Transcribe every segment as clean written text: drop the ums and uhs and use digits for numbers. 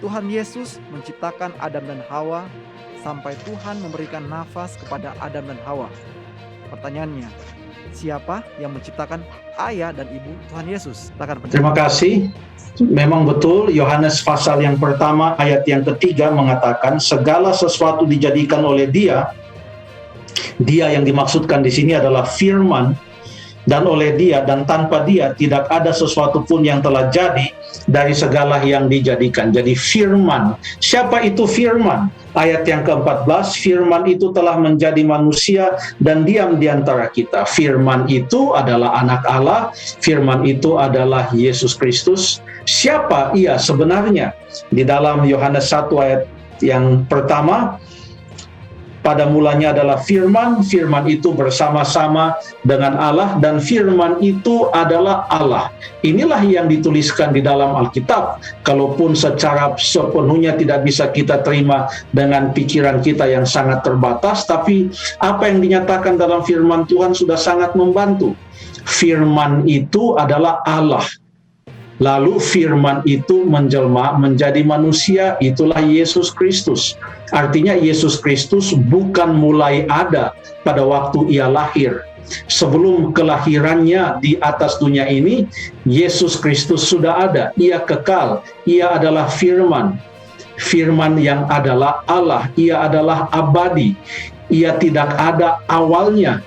Tuhan Yesus menciptakan Adam dan Hawa sampai Tuhan memberikan nafas kepada Adam dan Hawa. Pertanyaannya, siapa yang menciptakan ayah dan ibu Tuhan Yesus? Terima kasih. Memang betul, Yohanes pasal yang pertama ayat yang ketiga mengatakan segala sesuatu dijadikan oleh Dia. Dia yang dimaksudkan di sini adalah Firman, dan oleh Dia dan tanpa Dia tidak ada sesuatu pun yang telah jadi dari segala yang dijadikan. Jadi Firman. Siapa itu Firman? Ayat yang ke-14, Firman itu telah menjadi manusia dan diam di antara kita. Firman itu adalah anak Allah, Firman itu adalah Yesus Kristus. Siapa Ia sebenarnya? Di dalam Yohanes 1 ayat yang pertama, pada mulanya adalah Firman, Firman itu bersama-sama dengan Allah, dan Firman itu adalah Allah. Inilah yang dituliskan di dalam Alkitab, kalaupun secara sepenuhnya tidak bisa kita terima dengan pikiran kita yang sangat terbatas, tapi apa yang dinyatakan dalam Firman Tuhan sudah sangat membantu. Firman itu adalah Allah. Lalu Firman itu menjelma menjadi manusia, itulah Yesus Kristus. Artinya Yesus Kristus bukan mulai ada pada waktu Ia lahir. Sebelum kelahirannya di atas dunia ini, Yesus Kristus sudah ada. Ia kekal, Ia adalah Firman. Firman yang adalah Allah, Ia adalah abadi. Ia tidak ada awalnya.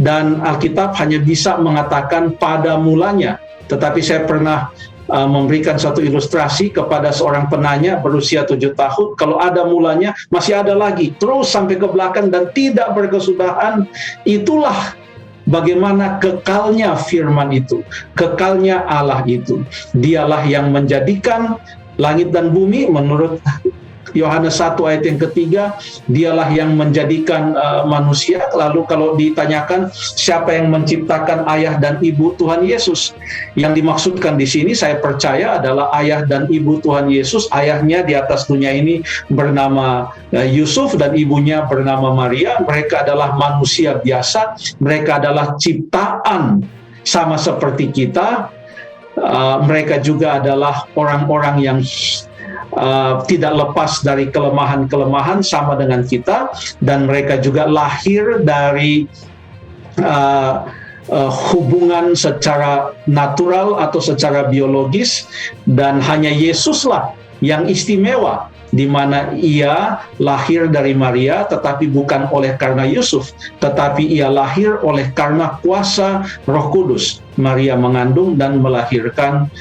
Dan Alkitab hanya bisa mengatakan pada mulanya. Tetapi saya pernah memberikan satu ilustrasi kepada seorang penanya berusia 7 tahun. Kalau ada mulanya, masih ada lagi, terus sampai ke belakang dan tidak berkesudahan. Itulah bagaimana kekalnya Firman itu, kekalnya Allah itu. Dialah yang menjadikan langit dan bumi menurut Yohanes 1 ayat yang ketiga, Dialah yang menjadikan manusia. Lalu kalau ditanyakan siapa yang menciptakan ayah dan ibu Tuhan Yesus, yang dimaksudkan di sini saya percaya adalah ayah dan ibu Tuhan Yesus. Ayahnya di atas dunia ini bernama Yusuf dan ibunya bernama Maria. Mereka adalah manusia biasa, mereka adalah ciptaan sama seperti kita. Mereka juga adalah orang-orang yang tidak lepas dari kelemahan-kelemahan sama dengan kita, dan mereka juga lahir dari hubungan secara natural atau secara biologis, dan hanya Yesuslah yang istimewa, di mana Ia lahir dari Maria, tetapi bukan oleh karena Yusuf, tetapi Ia lahir oleh karena kuasa Roh Kudus. Maria mengandung dan melahirkan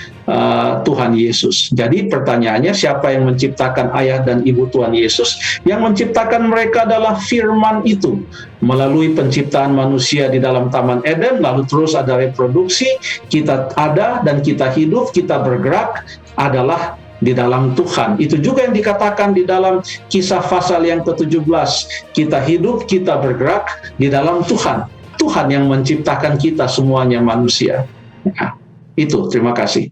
Tuhan Yesus. Jadi pertanyaannya, siapa yang menciptakan ayah dan ibu Tuhan Yesus? Yang menciptakan mereka adalah Firman itu, melalui penciptaan manusia di dalam Taman Eden, lalu terus ada reproduksi, kita ada dan kita hidup, kita bergerak, adalah di dalam Tuhan. Itu juga yang dikatakan di dalam Kisah pasal yang ke-17. Kita hidup, kita bergerak di dalam Tuhan. Tuhan yang menciptakan kita semuanya manusia. Nah, itu, terima kasih.